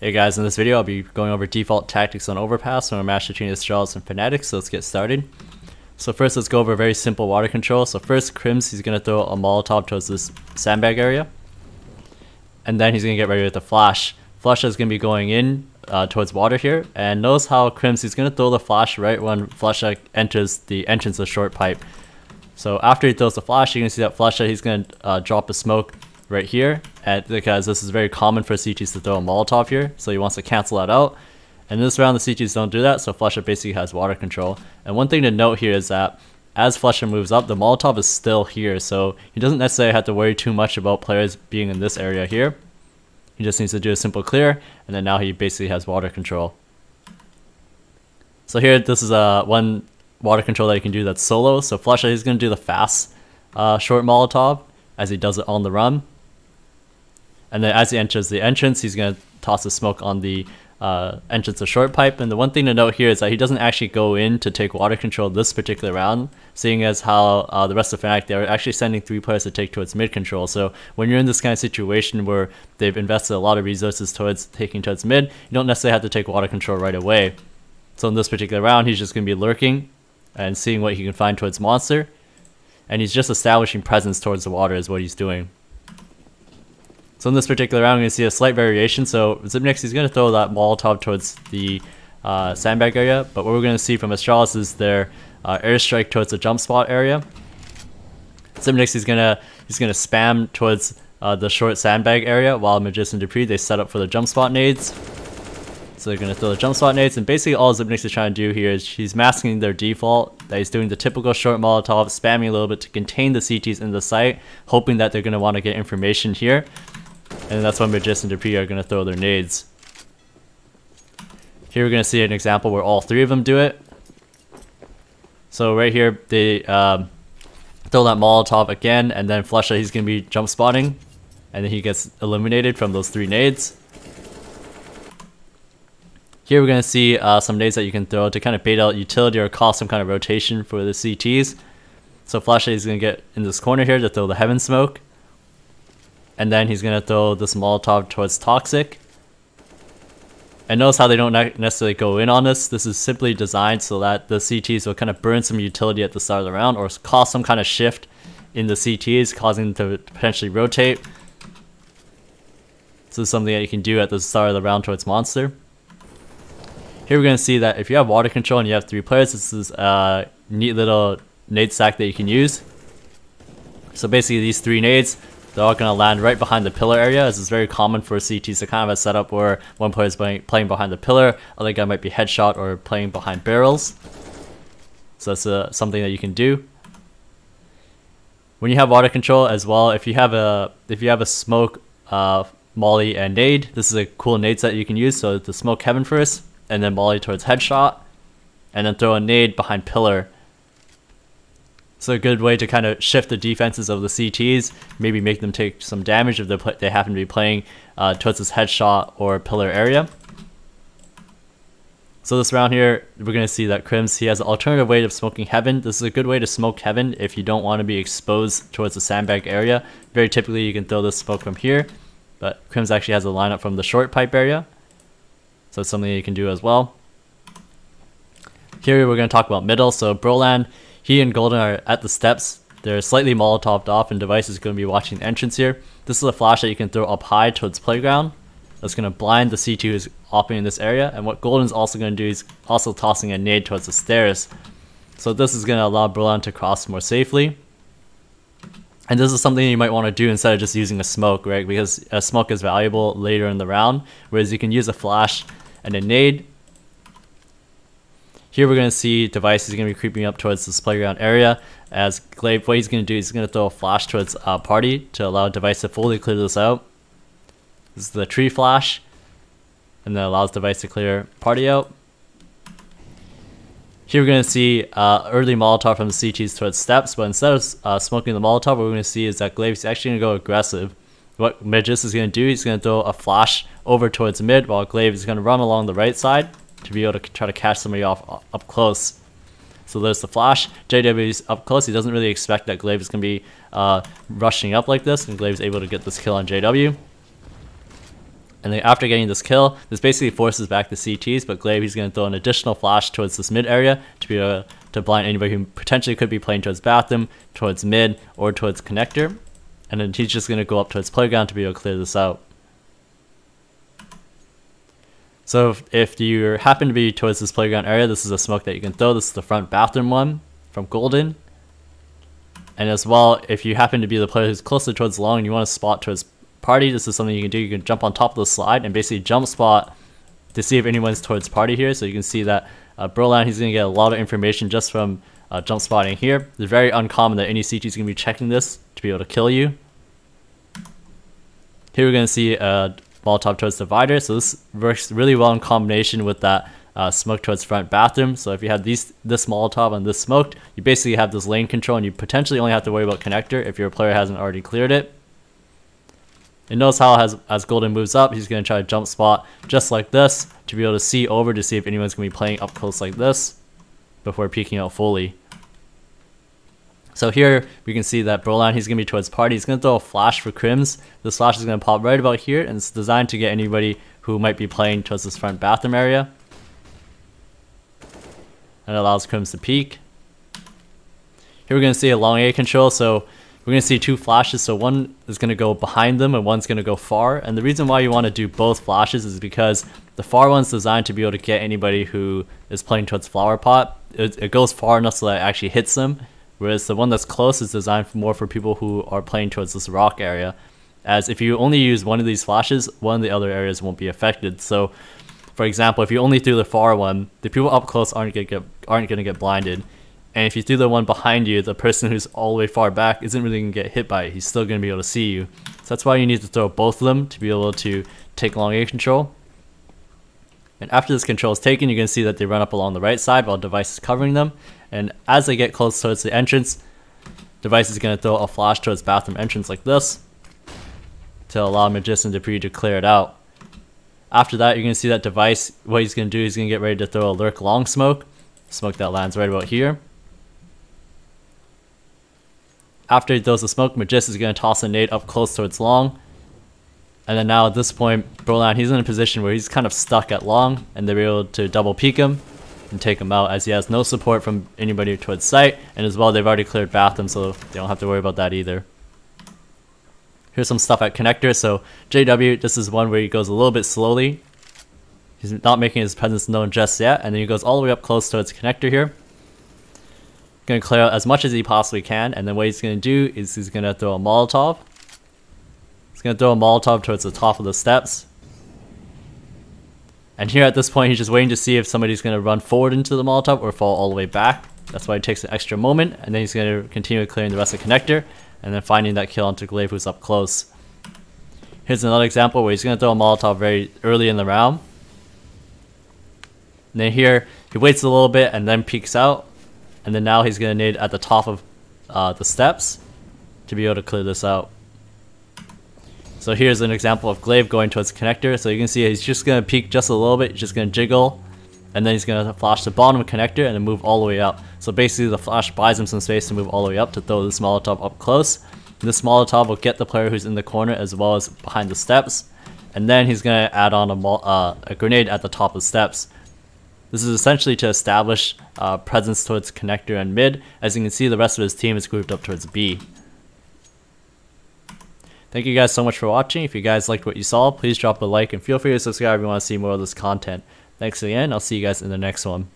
Hey guys, in this video I'll be going over default tactics on Overpass when we're matched between Astralis and fnatic, so let's get started. So first let's go over very simple water control. So first Crims, he's going to throw a Molotov towards this sandbag area. And then he's going to get ready with the flash. Flash is going to be going in towards water here. And notice how Crims, he's going to throw the flash right when Flusha enters the entrance of short pipe. So after he throws the flash, you're going to see that Flusha, he's going to drop a smoke right here, and because this is very common for CTs to throw a Molotov here, so he wants to cancel that out. And this round the CTs don't do that, so Flusha basically has water control. And one thing to note here is that as Flusha moves up, the Molotov is still here, so he doesn't necessarily have to worry too much about players being in this area here. He just needs to do a simple clear, and then now he basically has water control. So here, this is one water control that you can do that's solo. So Flusha, he's going to do the fast short Molotov as he does it on the run. And then as he enters the entrance, he's going to toss the smoke on the entrance of short pipe. And the one thing to note here is that he doesn't actually go in to take water control this particular round, seeing as how the rest of fnatic, they're actually sending 3 players to take towards mid control. So when you're in this kind of situation where they've invested a lot of resources towards taking towards mid, you don't necessarily have to take water control right away. So in this particular round, he's just going to be lurking and seeing what he can find towards monster. And he's just establishing presence towards the water is what he's doing. So in this particular round, we're going to see a slight variation. So Xyp9x, he's going to throw that Molotov towards the sandbag area. But what we're going to see from Astralis is their airstrike towards the jump spot area. Xyp9x, he's going to spam towards the short sandbag area, while Magician Dupree, they set up for the jump spot nades. So they're going to throw the jump spot nades, and basically all Xyp9x is trying to do here is he's masking their default, that he's doing the typical short Molotov, spamming a little bit to contain the CTs in the site, hoping that they're going to want to get information here. And that's when Magician Dupree are going to throw their nades. Here we're going to see an example where all 3 of them do it. So right here, they throw that Molotov again, and then Flusha, he's going to be jump spotting, and then he gets eliminated from those 3 nades. Here we're going to see some nades that you can throw to kind of bait out utility or cause some kind of rotation for the CTs. So Flusha is going to get in this corner here to throw the heaven smoke. And then he's going to throw this Molotov towards Toxic. And notice how they don't necessarily go in on this. This is simply designed so that the CTs will kind of burn some utility at the start of the round, or cause some kind of shift in the CTs, causing them to potentially rotate. So this is something that you can do at the start of the round towards monster. Here we're going to see that if you have water control and you have 3 players, this is a neat little nade stack that you can use. So basically these 3 nades, they're all going to land right behind the pillar area, as it's very common for CTs to kind of have a setup where one player is playing behind the pillar, other guy might be headshot or playing behind barrels. So that's something that you can do. When you have water control as well, if you have a smoke, molly, and nade, this is a cool nade set you can use. So the smoke heaven first, and then molly towards headshot, and then throw a nade behind pillar. So a good way to kind of shift the defenses of the CTs, maybe make them take some damage if they happen to be playing towards this headshot or pillar area. So this round here, we're going to see that Crims, he has an alternative way of smoking heaven. This is a good way to smoke heaven if you don't want to be exposed towards the sandbag area. Very typically you can throw this smoke from here, but Crims actually has a lineup from the short pipe area. So it's something you can do as well. Here we're going to talk about middle. So Broland, he and Golden are at the steps. They're slightly Molotoved off, and Device is going to be watching the entrance here. This is a flash that you can throw up high towards playground. That's going to blind the C2 who's operating in this area. And what Golden's also going to do is also tossing a nade towards the stairs. So this is going to allow Broland to cross more safely. And this is something you might want to do instead of just using a smoke, right? Because a smoke is valuable later in the round, whereas you can use a flash and a nade. Here we're going to see Device is going to be creeping up towards this playground area, as Glaive, what he's going to do is he's going to throw a flash towards Party to allow Device to fully clear this out. This is the tree flash, and then allows Device to clear Party out. Here we're going to see early Molotov from the CTs towards steps, but instead of smoking the Molotov, what we're going to see is that Glaive is actually going to go aggressive. What Magis is going to do, he's going to throw a flash over towards mid, while Glaive is going to run along the right side to be able to try to catch somebody off up close. So there's the flash. JW is up close. He doesn't really expect that Glaive is going to be rushing up like this, and Glaive is able to get this kill on JW. And then after getting this kill, this basically forces back the CTs, but Glaive, he's going to throw an additional flash towards this mid area to be able to blind anybody who potentially could be playing towards bathroom, towards mid, or towards connector. And then he's just going to go up towards playground to be able to clear this out. So if you happen to be towards this playground area, this is a smoke that you can throw. This is the front bathroom one from Golden. And as well, if you happen to be the player who's closer towards long and you want to spot towards party, this is something you can do. You can jump on top of the slide and basically jump spot to see if anyone's towards party here. So you can see that Brolan, he's going to get a lot of information just from jump spotting here. It's very uncommon that any CT is going to be checking this to be able to kill you. Here we're going to see Molotov towards divider. So this works really well in combination with that smoke towards front bathroom. So if you have this Molotov and this smoked, you basically have this lane control, and you potentially only have to worry about connector if your player hasn't already cleared it. And notice how as Golden moves up, he's going to try to jump spot just like this to be able to see over to see if anyone's going to be playing up close like this before peeking out fully. So here we can see that Brolan, he's going to be towards party. He's going to throw a flash for Crims. This flash is going to pop right about here, and it's designed to get anybody who might be playing towards this front bathroom area. And it allows Crims to peek. Here we're going to see a long A control. So we're going to see two flashes. So one is going to go behind them and one's going to go far. And the reason why you want to do both flashes is because the far one's designed to be able to get anybody who is playing towards flower pot. It goes far enough so that it actually hits them. Whereas the one that's close is designed more for people who are playing towards this rock area. As if you only use one of these flashes, one of the other areas won't be affected. So for example, if you only threw the far one, the people up close aren't going to get blinded. And if you threw the one behind you, the person who's all the way far back isn't really going to get hit by it. He's still going to be able to see you. So that's why you need to throw both of them to be able to take long A control. And after this control is taken, you're going to see that they run up along the right side while Device is covering them. And as they get close towards the entrance, Device is going to throw a flash towards bathroom entrance like this to allow Magician Dupree to clear it out. After that, you're going to see that Device, what he's going to do is he's going to get ready to throw a lurk long smoke. Smoke that lands right about here. After he throws the smoke, Magis is going to toss a nade up close towards long. And then now at this point, Brolan, he's in a position where he's kind of stuck at long, and they're able to double peek him and take him out as he has no support from anybody towards site. And as well, they've already cleared bathroom, so they don't have to worry about that either. Here's some stuff at connector. So JW, this is one where he goes a little bit slowly. He's not making his presence known just yet. And then he goes all the way up close towards connector here. Going to clear out as much as he possibly can. And then what he's going to do is he's going to throw a Molotov. He's going to throw a Molotov towards the top of the steps. And here at this point, he's just waiting to see if somebody's going to run forward into the Molotov or fall all the way back. That's why it takes an extra moment. And then he's going to continue clearing the rest of the connector. And then finding that kill onto Glaive, who's up close. Here's another example where he's going to throw a Molotov very early in the round. And then here, he waits a little bit and then peeks out. And then now he's going to nade at the top of the steps to be able to clear this out. So here's an example of Glaive going towards connector. So you can see he's just going to peek just a little bit. He's just going to jiggle. And then he's going to flash the bottom of connector and then move all the way up. So basically the flash buys him some space to move all the way up to throw this Molotov up close. And this Molotov will get the player who's in the corner as well as behind the steps. And then he's going to add on a grenade at the top of the steps. This is essentially to establish presence towards connector and mid. As you can see, the rest of his team is grouped up towards B. Thank you guys so much for watching. If you guys liked what you saw, please drop a like and feel free to subscribe if you want to see more of this content. Thanks again. I'll see you guys in the next one.